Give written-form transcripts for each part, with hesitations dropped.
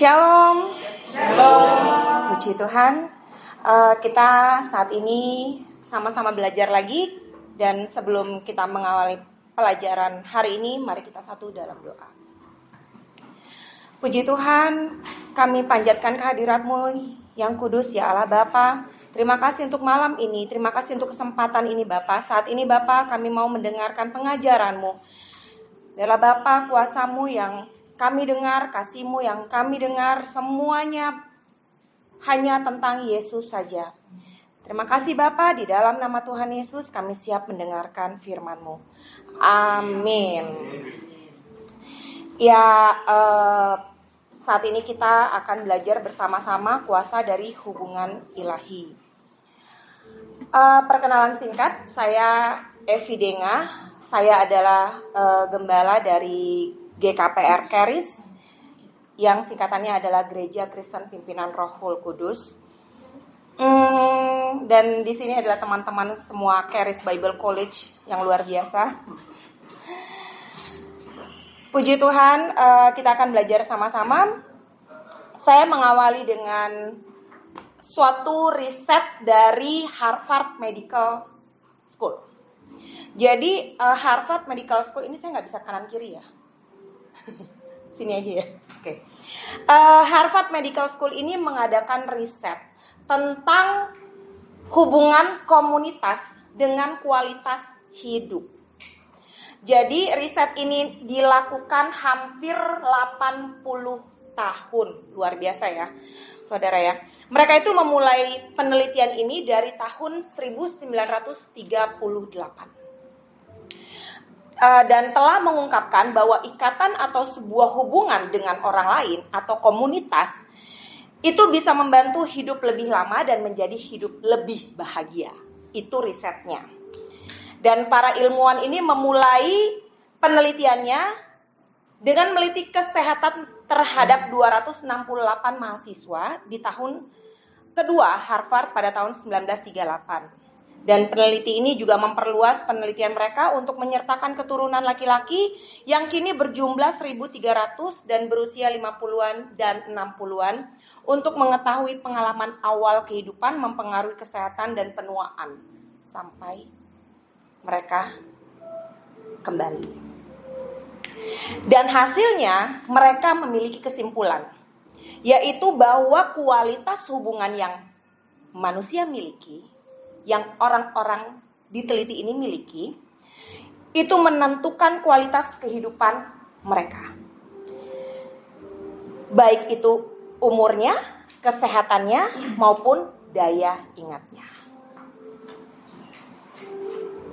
Shalom. Shalom. Puji Tuhan. Kita saat ini sama-sama belajar lagi. Dan sebelum kita mengawali pelajaran hari ini, mari kita satu dalam doa. Puji Tuhan, kami panjatkan kehadirat-Mu yang kudus ya Allah Bapa. Terima kasih untuk malam ini, terima kasih untuk kesempatan ini Bapa. Saat ini Bapa, kami mau mendengarkan pengajaran-Mu. Biarlah Bapa, kuasa-Mu yang kami dengar, kasih-Mu yang kami dengar, semuanya hanya tentang Yesus saja. Terima kasih Bapa, di dalam nama Tuhan Yesus kami siap mendengarkan firman-Mu. Amin. Ya, saat ini kita akan belajar bersama-sama kuasa dari hubungan ilahi. Perkenalan singkat, saya Evi Denga. Saya adalah gembala dari GKPR Charis, yang singkatannya adalah Gereja Kristen Pimpinan Roh Kudus. Dan di sini adalah teman-teman semua Charis Bible College yang luar biasa. Puji Tuhan, kita akan belajar sama-sama. Saya mengawali dengan suatu riset dari Harvard Medical School. Jadi Harvard Medical School ini saya nggak bisa kanan kiri ya. Sini aja ya. Oke. Harvard Medical School ini mengadakan riset tentang hubungan komunitas dengan kualitas hidup. Jadi riset ini dilakukan hampir 80 tahun. Luar biasa ya, saudara ya. Mereka itu memulai penelitian ini dari tahun 1938. Dan telah mengungkapkan bahwa ikatan atau sebuah hubungan dengan orang lain atau komunitas itu bisa membantu hidup lebih lama dan menjadi hidup lebih bahagia. Itu risetnya. Dan para ilmuwan ini memulai penelitiannya dengan meliti kesehatan terhadap 268 mahasiswa di tahun kedua Harvard pada tahun 1938. Dan peneliti ini juga memperluas penelitian mereka untuk menyertakan keturunan laki-laki yang kini berjumlah 1.300 dan berusia 50-an dan 60-an untuk mengetahui pengalaman awal kehidupan mempengaruhi kesehatan dan penuaan sampai mereka kembali. Dan hasilnya mereka memiliki kesimpulan, yaitu bahwa kualitas hubungan yang manusia miliki, yang orang-orang diteliti ini miliki, itu menentukan kualitas kehidupan mereka. Baik itu umurnya, kesehatannya, maupun daya ingatnya.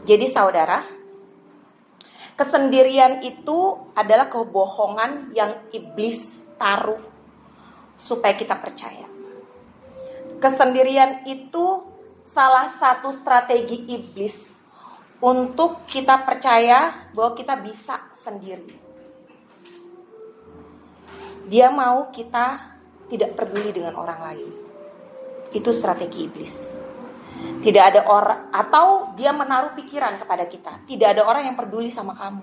Jadi saudara, kesendirian itu adalah kebohongan yang iblis taruh supaya kita percaya. Kesendirian itu salah satu strategi iblis untuk kita percaya bahwa kita bisa sendiri. Dia mau kita tidak peduli dengan orang lain. Itu strategi iblis. Tidak ada orang, atau dia menaruh pikiran kepada kita, tidak ada orang yang peduli sama kamu.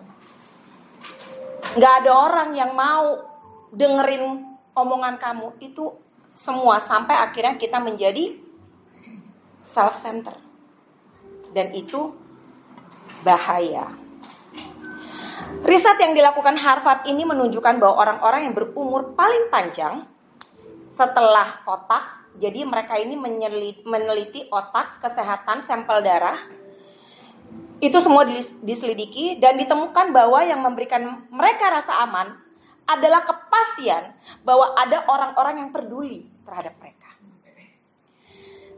Gak ada orang yang mau dengerin omongan kamu. Itu semua sampai akhirnya kita menjadi self-centered. Dan itu bahaya. Riset yang dilakukan Harvard ini menunjukkan bahwa orang-orang yang berumur paling panjang setelah otak, jadi mereka ini meneliti otak, kesehatan, sampel darah, itu semua diselidiki dan ditemukan bahwa yang memberikan mereka rasa aman adalah kepastian bahwa ada orang-orang yang peduli terhadap mereka.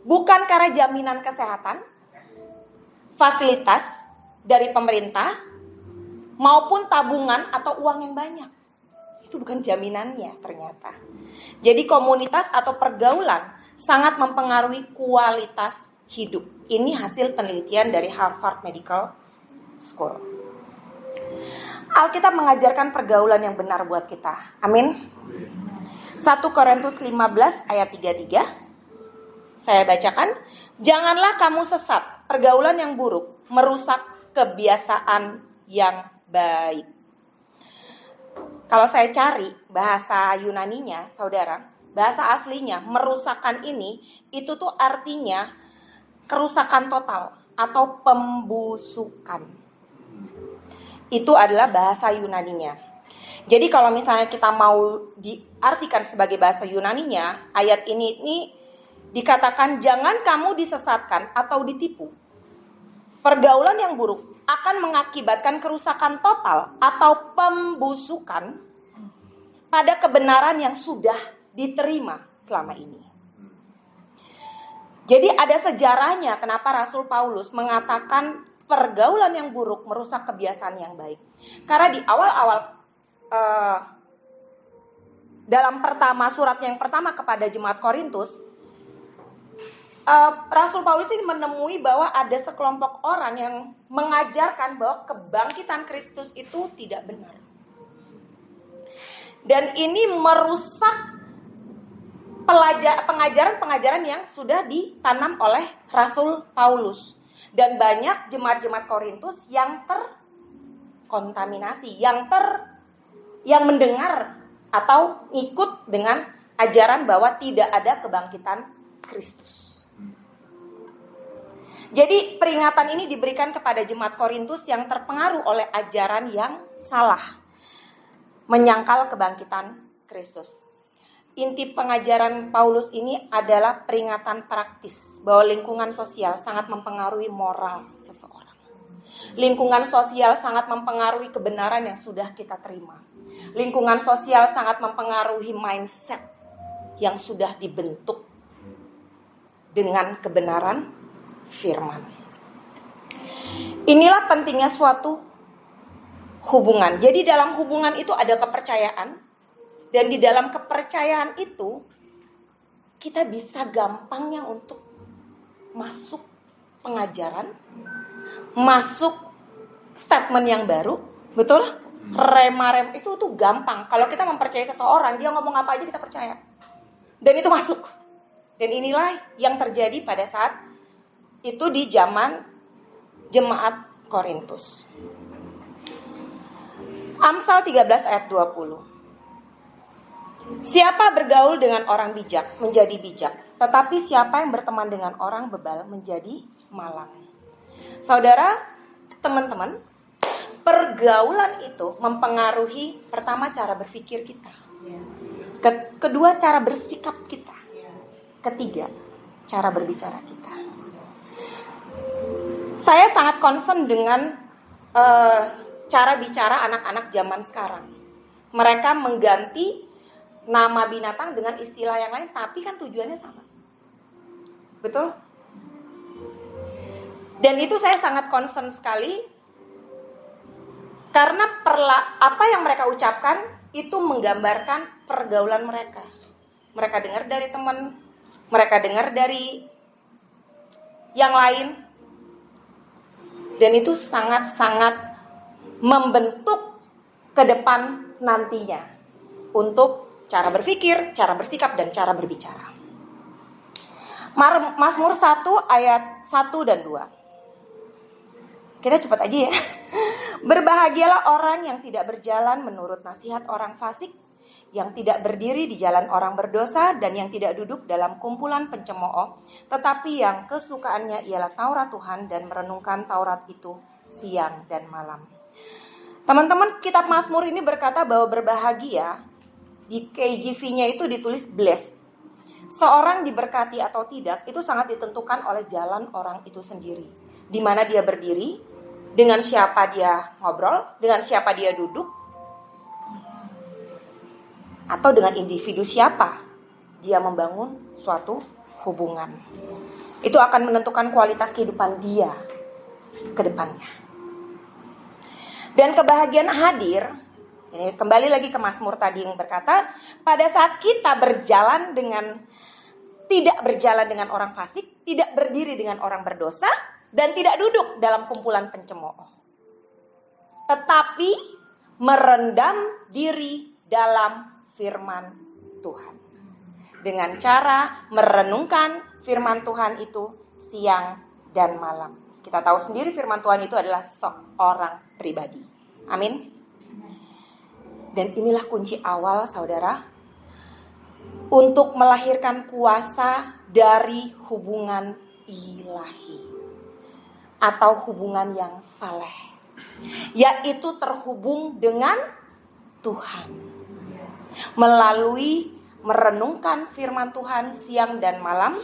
Bukan karena jaminan kesehatan, fasilitas dari pemerintah, maupun tabungan atau uang yang banyak. Itu bukan jaminannya ternyata. Jadi komunitas atau pergaulan sangat mempengaruhi kualitas hidup. Ini hasil penelitian dari Harvard Medical School. Alkitab mengajarkan pergaulan yang benar buat kita. Amin. 1 Korintus 15 ayat 33. Saya bacakan, janganlah kamu sesat, pergaulan yang buruk merusak kebiasaan yang baik. Kalau saya cari bahasa Yunaninya, saudara, bahasa aslinya merusakkan ini, itu tuh artinya kerusakan total atau pembusukan. Itu adalah bahasa Yunaninya. Jadi kalau misalnya kita mau diartikan sebagai bahasa Yunaninya, ayat ini dikatakan jangan kamu disesatkan atau ditipu. Pergaulan yang buruk akan mengakibatkan kerusakan total atau pembusukan pada kebenaran yang sudah diterima selama ini. Jadi ada sejarahnya kenapa Rasul Paulus mengatakan pergaulan yang buruk merusak kebiasaan yang baik. Karena di awal-awal dalam surat yang pertama kepada jemaat Korintus, Rasul Paulus ini menemui bahwa ada sekelompok orang yang mengajarkan bahwa kebangkitan Kristus itu tidak benar. Dan ini merusak pengajaran-pengajaran yang sudah ditanam oleh Rasul Paulus. Dan banyak jemaat-jemaat Korintus yang terkontaminasi, yang mendengar atau ikut dengan ajaran bahwa tidak ada kebangkitan Kristus. Jadi peringatan ini diberikan kepada jemaat Korintus yang terpengaruh oleh ajaran yang salah, menyangkal kebangkitan Kristus. Inti pengajaran Paulus ini adalah peringatan praktis bahwa lingkungan sosial sangat mempengaruhi moral seseorang. Lingkungan sosial sangat mempengaruhi kebenaran yang sudah kita terima. Lingkungan sosial sangat mempengaruhi mindset yang sudah dibentuk dengan kebenaran firman. Inilah pentingnya suatu hubungan. Jadi dalam hubungan itu ada kepercayaan. Dan di dalam kepercayaan itu, kita bisa gampangnya untuk masuk pengajaran, masuk statement yang baru, betul? Rem itu tuh gampang. Kalau kita mempercayai seseorang, dia ngomong apa aja kita percaya. Dan itu masuk. Dan inilah yang terjadi pada saat itu di zaman jemaat Korintus. Amsal 13 ayat 20. Siapa bergaul dengan orang bijak menjadi bijak, tetapi siapa yang berteman dengan orang bebal menjadi malang. Saudara, teman-teman, pergaulan itu mempengaruhi pertama cara berpikir kita. Kedua cara bersikap kita. Ketiga, cara berbicara kita. Saya sangat concern dengan cara bicara anak-anak zaman sekarang. Mereka mengganti nama binatang dengan istilah yang lain, tapi kan tujuannya sama. Betul? Dan itu saya sangat concern sekali, karena apa yang mereka ucapkan itu menggambarkan pergaulan mereka. Mereka dengar dari teman, mereka dengar dari yang lain, dan itu sangat-sangat membentuk ke depan nantinya untuk cara berpikir, cara bersikap, dan cara berbicara. Mazmur 1 ayat 1 dan 2. Kita cepat aja ya. Berbahagialah orang yang tidak berjalan menurut nasihat orang fasik, yang tidak berdiri di jalan orang berdosa, dan yang tidak duduk dalam kumpulan pencemooh, tetapi yang kesukaannya ialah Taurat Tuhan dan merenungkan Taurat itu siang dan malam. Teman-teman, kitab Mazmur ini berkata bahwa berbahagia, di KJV-nya itu ditulis blessed. Seorang diberkati atau tidak itu sangat ditentukan oleh jalan orang itu sendiri. Di mana dia berdiri, dengan siapa dia ngobrol, dengan siapa dia duduk, atau dengan individu siapa dia membangun suatu hubungan. Itu akan menentukan kualitas kehidupan dia ke depannya. Dan kebahagiaan hadir. Ini kembali lagi ke Mazmur tadi yang berkata, pada saat kita tidak berjalan dengan orang fasik, tidak berdiri dengan orang berdosa, dan tidak duduk dalam kumpulan pencemooh, tetapi merendam diri dalam firman Tuhan. Dengan cara merenungkan firman Tuhan itu siang dan malam. Kita tahu sendiri firman Tuhan itu adalah seorang pribadi. Amin. Dan inilah kunci awal, saudara, untuk melahirkan kuasa dari hubungan ilahi atau hubungan yang saleh, yaitu terhubung dengan Tuhan melalui merenungkan firman Tuhan siang dan malam,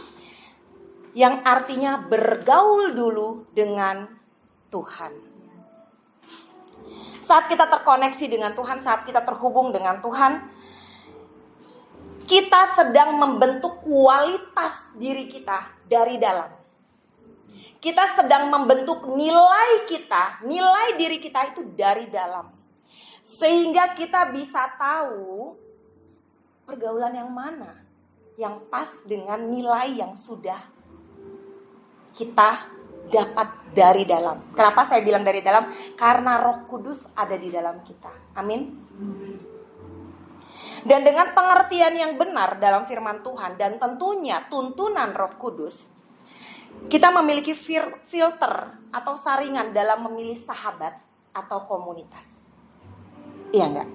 yang artinya bergaul dulu dengan Tuhan. Saat kita terkoneksi dengan Tuhan, saat kita terhubung dengan Tuhan, kita sedang membentuk kualitas diri kita dari dalam. Kita sedang membentuk nilai kita, nilai diri kita itu dari dalam. Sehingga kita bisa tahu pergaulan yang mana yang pas dengan nilai yang sudah kita dapat dari dalam. Kenapa saya bilang dari dalam? Karena Roh Kudus ada di dalam kita. Amin. Dan dengan pengertian yang benar dalam firman Tuhan dan tentunya tuntunan Roh Kudus, kita memiliki filter atau saringan dalam memilih sahabat atau komunitas. Iya enggak?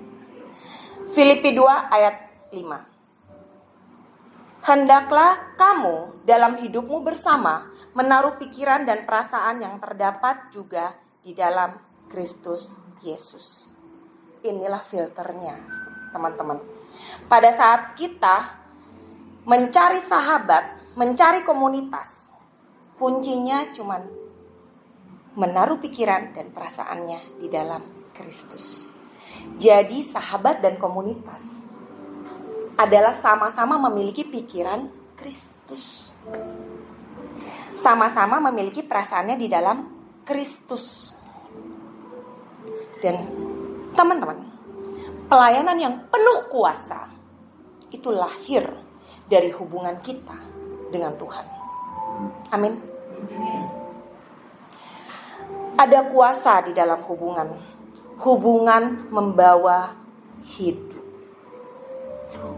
Filipi 2 ayat 5. Hendaklah kamu dalam hidupmu bersama menaruh pikiran dan perasaan yang terdapat juga di dalam Kristus Yesus. Inilah filternya, teman-teman. Pada saat kita mencari sahabat, mencari komunitas, kuncinya cuman menaruh pikiran dan perasaannya di dalam Kristus. Jadi sahabat dan komunitas adalah sama-sama memiliki pikiran Kristus. Sama-sama memiliki perasaannya di dalam Kristus. Dan teman-teman, pelayanan yang penuh kuasa itu lahir dari hubungan kita dengan Tuhan. Amin. Ada kuasa di dalam hubungan. Hubungan membawa hidup.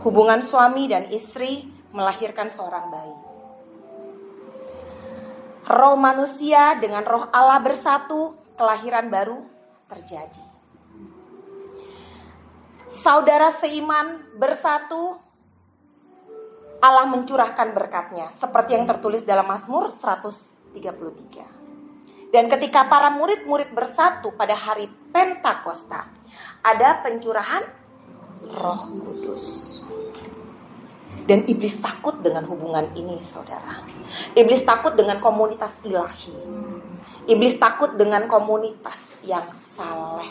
Hubungan suami dan istri melahirkan seorang bayi. Roh manusia dengan roh Allah bersatu, kelahiran baru terjadi. Saudara seiman bersatu, Allah mencurahkan berkat-Nya, seperti yang tertulis dalam Mazmur 133. Dan ketika para murid-murid bersatu pada hari Pentakosta, ada pencurahan Roh Kudus. Dan iblis takut dengan hubungan ini, saudara. Iblis takut dengan komunitas ilahi. Iblis takut dengan komunitas yang saleh.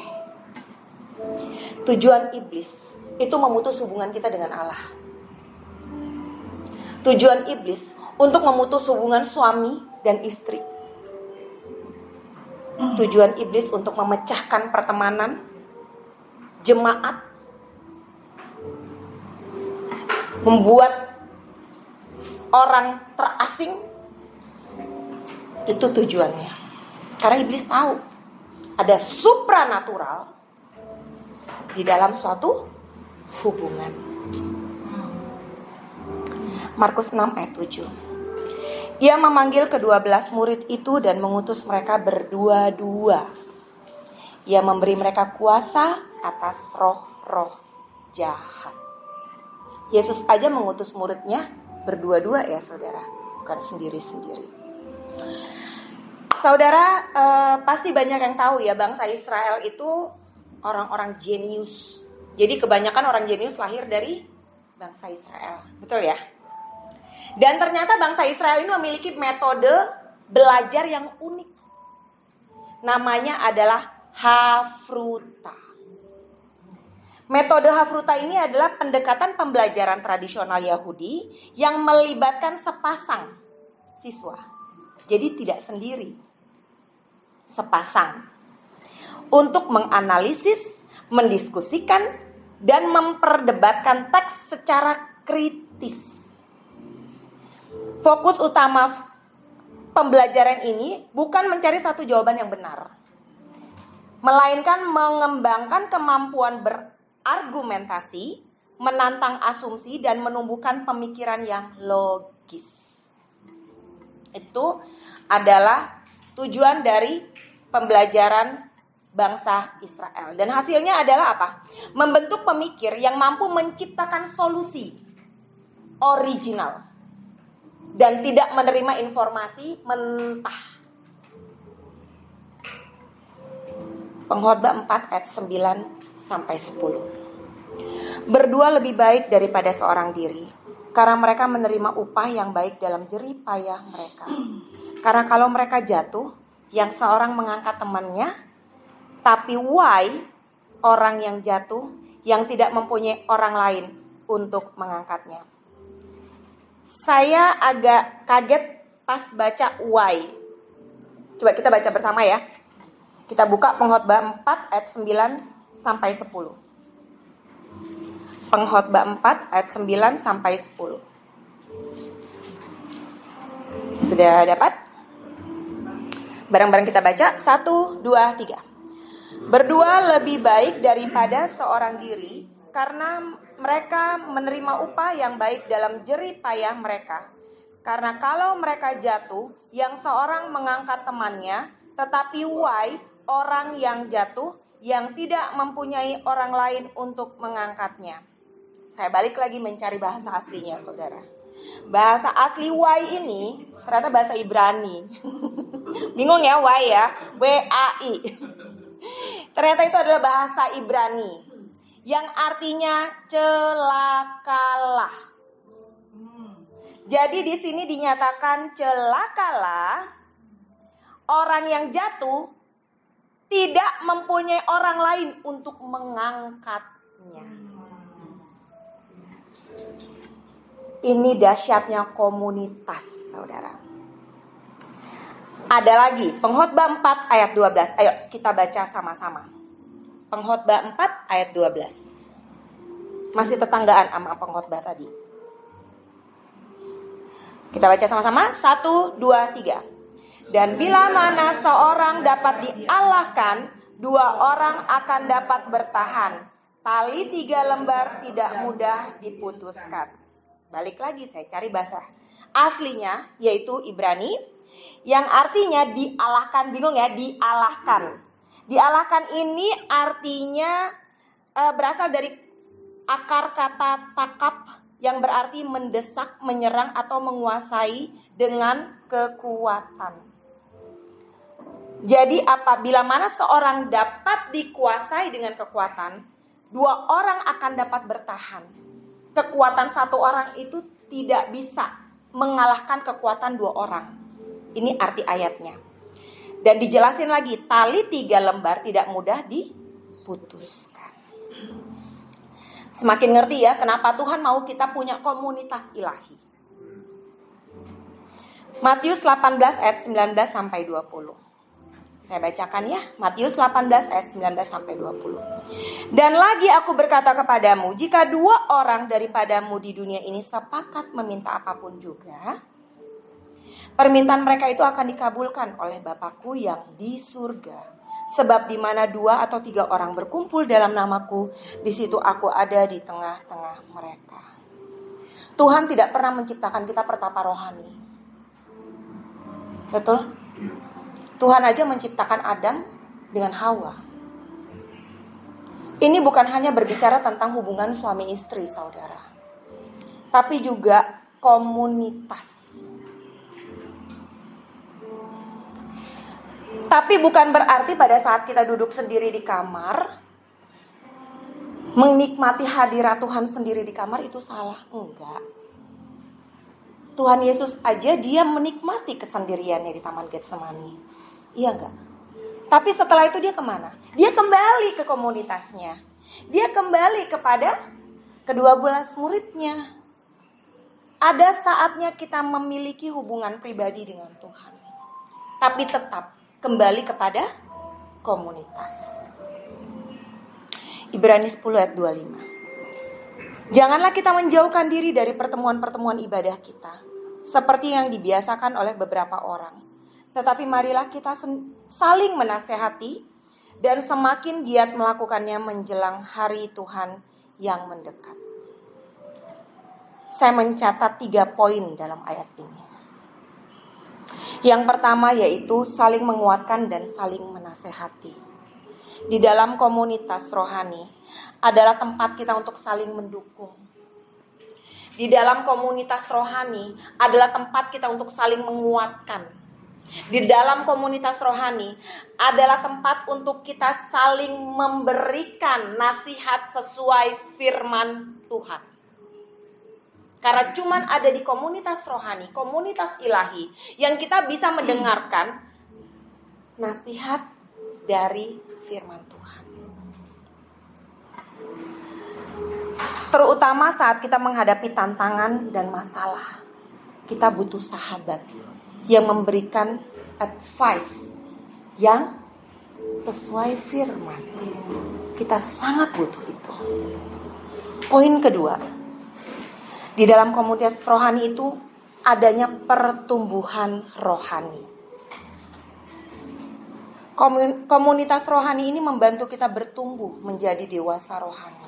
Tujuan iblis itu memutus hubungan kita dengan Allah. Tujuan iblis untuk memutus hubungan suami dan istri. Tujuan iblis untuk memecahkan pertemanan, jemaat, membuat orang terasing. Itu tujuannya. Karena iblis tahu ada supranatural di dalam suatu hubungan. Markus 6 ayat 7. Ia memanggil ke-12 murid itu dan mengutus mereka berdua-dua. Ia memberi mereka kuasa atas roh-roh jahat. Yesus aja mengutus muridnya berdua-dua ya saudara, bukan sendiri-sendiri. Saudara pasti banyak yang tahu ya, bangsa Israel itu orang-orang jenius. Jadi kebanyakan orang jenius lahir dari bangsa Israel, betul ya? Dan ternyata bangsa Israel ini memiliki metode belajar yang unik. Namanya adalah Hafruta. Metode Hafruta ini adalah pendekatan pembelajaran tradisional Yahudi yang melibatkan sepasang siswa. Jadi tidak sendiri. Sepasang. Untuk menganalisis, mendiskusikan, dan memperdebatkan teks secara kritis. Fokus utama pembelajaran ini bukan mencari satu jawaban yang benar, melainkan mengembangkan kemampuan berargumentasi, menantang asumsi, dan menumbuhkan pemikiran yang logis. Itu adalah tujuan dari pembelajaran bangsa Israel. Dan hasilnya adalah apa? Membentuk pemikir yang mampu menciptakan solusi original dan tidak menerima informasi mentah. Pengkhotbah 4 ayat 9 sampai 10. Berdua lebih baik daripada seorang diri, karena mereka menerima upah yang baik dalam jerih payah mereka. Karena kalau mereka jatuh, yang seorang mengangkat temannya, tapi why orang yang jatuh yang tidak mempunyai orang lain untuk mengangkatnya. Saya agak kaget pas baca why. Coba kita baca bersama ya. Kita buka Pengkhotbah 4 ayat 9 sampai 10. Pengkhotbah 4 ayat 9 sampai 10. Sudah dapat? Bareng-bareng kita baca. 1, 2, 3. Berdua lebih baik daripada seorang diri, karena mereka menerima upah yang baik dalam jerih payah mereka. Karena kalau mereka jatuh, yang seorang mengangkat temannya, tetapi why orang yang jatuh yang tidak mempunyai orang lain untuk mengangkatnya. Saya balik lagi mencari bahasa aslinya, saudara. Bahasa asli why ini ternyata bahasa Ibrani. Bingung ya why ya? W-A-I. Ternyata itu adalah bahasa Ibrani yang artinya celakalah. Jadi di sini dinyatakan celakalah orang yang jatuh tidak mempunyai orang lain untuk mengangkatnya. Ini dahsyatnya komunitas, saudara. Ada lagi, Pengkhotbah 4 ayat 12. Ayo kita baca sama-sama. Pengkhotbah 4 ayat 12. Masih tetanggaan sama pengkhotbah tadi. Kita baca sama-sama. 1, 2, 3. Dan bila mana seorang dapat dialahkan, 2 orang akan dapat bertahan. Tali 3 lembar tidak mudah diputuskan. Balik lagi, saya cari bahasa aslinya, yaitu Ibrani, yang artinya dialahkan. Bingung ya, dialahkan. Dialahkan ini artinya berasal dari akar kata takap, yang berarti mendesak, menyerang, atau menguasai dengan kekuatan. Jadi apabila mana seorang dapat dikuasai dengan kekuatan, 2 orang akan dapat bertahan. Kekuatan 1 orang itu tidak bisa mengalahkan kekuatan 2 orang. Ini arti ayatnya. Dan dijelasin lagi, tali 3 lembar tidak mudah diputuskan. Semakin ngerti ya kenapa Tuhan mau kita punya komunitas ilahi. Matius 18 ayat 19 sampai 20. Saya bacakan ya, Matius 18 ayat 19 sampai 20. Dan lagi aku berkata kepadamu, jika 2 orang daripadamu di dunia ini sepakat meminta apapun juga, permintaan mereka itu akan dikabulkan oleh Bapakku yang di surga. Sebab di mana 2 atau 3 orang berkumpul dalam namaku, di situ aku ada di tengah-tengah mereka. Tuhan tidak pernah menciptakan kita pertapa rohani. Betul? Tuhan aja menciptakan Adam dengan Hawa. Ini bukan hanya berbicara tentang hubungan suami istri, saudara, tapi juga komunitas. Tapi bukan berarti pada saat kita duduk sendiri di kamar, menikmati hadirat Tuhan sendiri di kamar itu salah. Enggak. Tuhan Yesus aja dia menikmati kesendiriannya di Taman Getsemani. Iya enggak? Tapi setelah itu dia kemana? Dia kembali ke komunitasnya. Dia kembali kepada kedua belas muridnya. Ada saatnya kita memiliki hubungan pribadi dengan Tuhan. Tapi tetap kembali kepada komunitas. Ibrani 10 ayat 25. Janganlah kita menjauhkan diri dari pertemuan-pertemuan ibadah kita, seperti yang dibiasakan oleh beberapa orang. Tetapi marilah kita saling menasehati dan semakin giat melakukannya menjelang hari Tuhan yang mendekat. Saya mencatat 3 poin dalam ayat ini. Yang pertama yaitu saling menguatkan dan saling menasehati. di dalam komunitas rohani adalah tempat kita untuk saling mendukung. Di dalam komunitas rohani adalah tempat kita untuk saling menguatkan. Di dalam komunitas rohani adalah tempat untuk kita saling memberikan nasihat sesuai firman Tuhan. Karena cuman ada di komunitas rohani, komunitas ilahi, yang kita bisa mendengarkan nasihat dari firman Tuhan. Terutama saat kita menghadapi tantangan dan masalah, kita butuh sahabat yang memberikan advice yang sesuai firman. Kita sangat butuh itu. Poin kedua, di dalam komunitas rohani itu adanya pertumbuhan rohani. Komunitas rohani ini membantu kita bertumbuh menjadi dewasa rohani.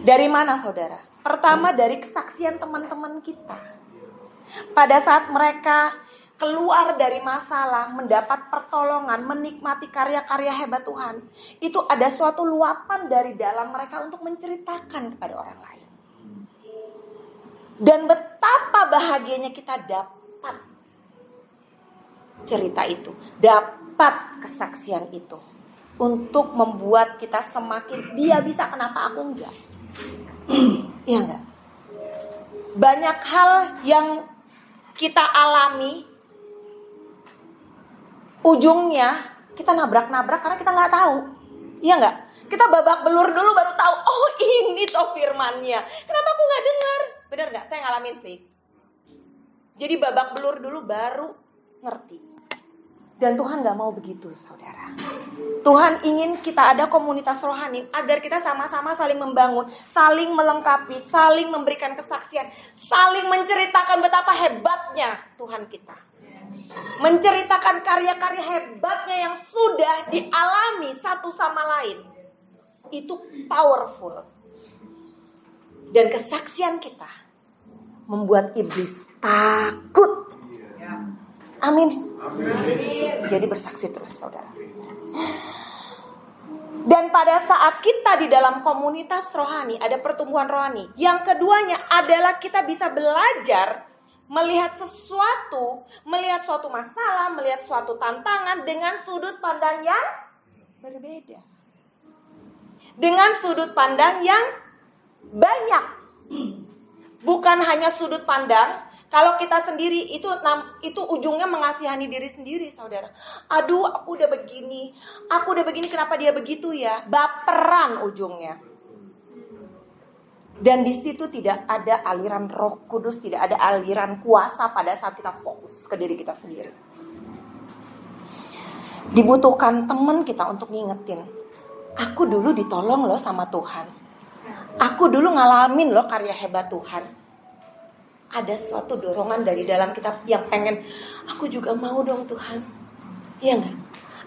Dari mana, saudara? Pertama, dari kesaksian teman-teman kita. Pada saat mereka keluar dari masalah, mendapat pertolongan, menikmati karya-karya hebat Tuhan, itu ada suatu luapan dari dalam mereka untuk menceritakan kepada orang lain. Dan betapa bahagianya kita dapat cerita itu, dapat kesaksian itu, untuk membuat kita semakin, dia bisa, kenapa aku enggak? Iya enggak? Banyak hal yang kita alami, ujungnya kita nabrak-nabrak karena kita nggak tahu. Iya nggak? Kita babak belur dulu baru tahu, oh ini toh firmannya. Kenapa aku nggak dengar? Benar nggak? Saya ngalamin sih. Jadi babak belur dulu baru ngerti. Dan Tuhan nggak mau begitu, saudara. Tuhan ingin kita ada komunitas rohani agar kita sama-sama saling membangun, saling melengkapi, saling memberikan kesaksian, saling menceritakan betapa hebatnya Tuhan kita. Menceritakan karya-karya hebatnya yang sudah dialami satu sama lain. Itu powerful. Dan kesaksian kita membuat iblis takut. Amin. Jadi bersaksi terus, saudara. Dan pada saat kita di dalam komunitas rohani, ada pertumbuhan rohani. Yang keduanya adalah kita bisa belajar melihat sesuatu, melihat suatu masalah, melihat suatu tantangan dengan sudut pandang yang berbeda. Dengan sudut pandang yang banyak. Bukan hanya sudut pandang, kalau kita sendiri itu ujungnya mengasihani diri sendiri, saudara. Aduh, aku udah begini, kenapa dia begitu ya? Baperan ujungnya. Dan di situ tidak ada aliran Roh Kudus, tidak ada aliran kuasa pada saat kita fokus ke diri kita sendiri. Dibutuhkan teman kita untuk ngingetin, aku dulu ditolong loh sama Tuhan. Aku dulu ngalamin loh karya hebat Tuhan. Ada suatu dorongan dari dalam kita yang pengen, aku juga mau dong Tuhan. Iya enggak?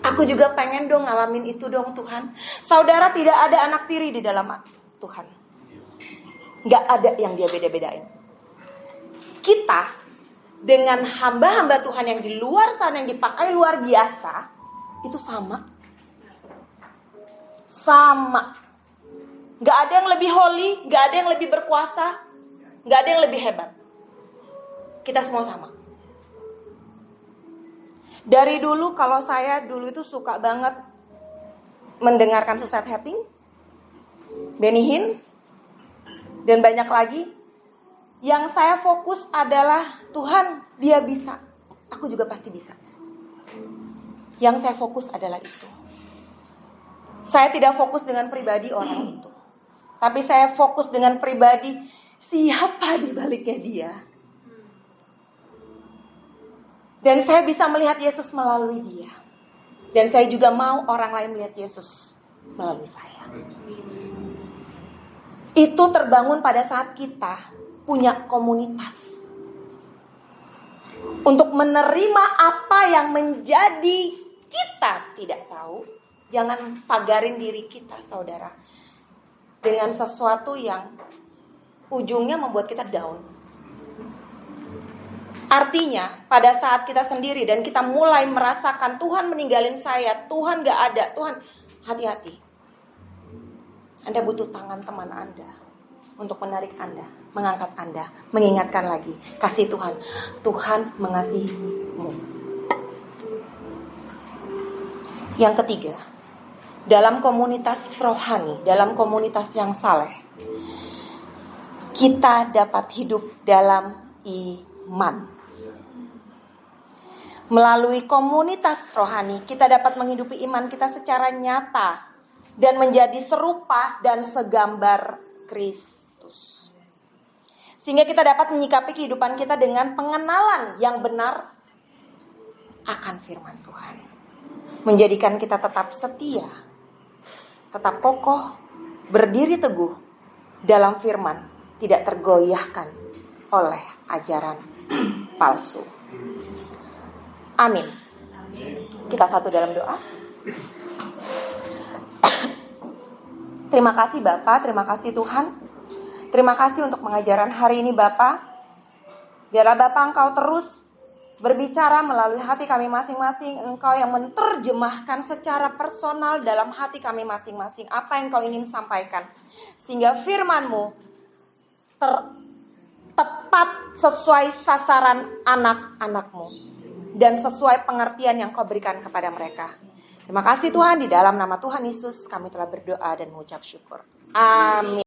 Aku juga pengen dong ngalamin itu dong Tuhan. Saudara, tidak ada anak tiri di dalam Tuhan. Gak ada yang dia beda-bedain. Kita dengan hamba-hamba Tuhan yang di luar sana, yang dipakai luar biasa, itu sama. Sama. Gak ada yang lebih holy, gak ada yang lebih berkuasa, gak ada yang lebih hebat. Kita semua sama. Dari dulu, kalau saya dulu itu suka banget mendengarkan Suzette Hatting, Benny Hinn, dan banyak lagi. Yang saya fokus adalah Tuhan, dia bisa, aku juga pasti bisa. Yang saya fokus adalah itu. Saya tidak fokus dengan pribadi orang itu, tapi saya fokus dengan pribadi siapa di baliknya dia. Dan saya bisa melihat Yesus melalui dia. Dan saya juga mau orang lain melihat Yesus melalui saya. Itu terbangun pada saat kita punya komunitas. Untuk menerima apa yang menjadi kita tidak tahu. Jangan pagarin diri kita, saudara, dengan sesuatu yang ujungnya membuat kita down. Artinya, pada saat kita sendiri dan kita mulai merasakan Tuhan meninggalin saya, Tuhan gak ada, Tuhan, hati-hati. Anda butuh tangan teman Anda untuk menarik Anda, mengangkat Anda, mengingatkan lagi, kasih Tuhan. Tuhan mengasihimu. Yang ketiga, dalam komunitas rohani, dalam komunitas yang saleh, kita dapat hidup dalam iman. Melalui komunitas rohani, kita dapat menghidupi iman kita secara nyata dan menjadi serupa dan segambar Kristus. Sehingga kita dapat menyikapi kehidupan kita dengan pengenalan yang benar akan firman Tuhan. Menjadikan kita tetap setia, tetap kokoh, berdiri teguh dalam firman, tidak tergoyahkan oleh ajaran palsu. Amin. Kita satu dalam doa. Terima kasih Bapak, terima kasih Tuhan. Terima kasih untuk pengajaran hari ini Bapak. Biarlah Bapak Engkau terus berbicara melalui hati kami masing-masing. Engkau yang menerjemahkan secara personal dalam hati kami masing-masing apa yang Engkau ingin sampaikan. Sehingga firman-Mu tepat sesuai sasaran anak-anak-Mu. Dan sesuai pengertian yang Kau berikan kepada mereka. Terima kasih Tuhan, di dalam nama Tuhan Yesus kami telah berdoa dan mengucap syukur. Amin.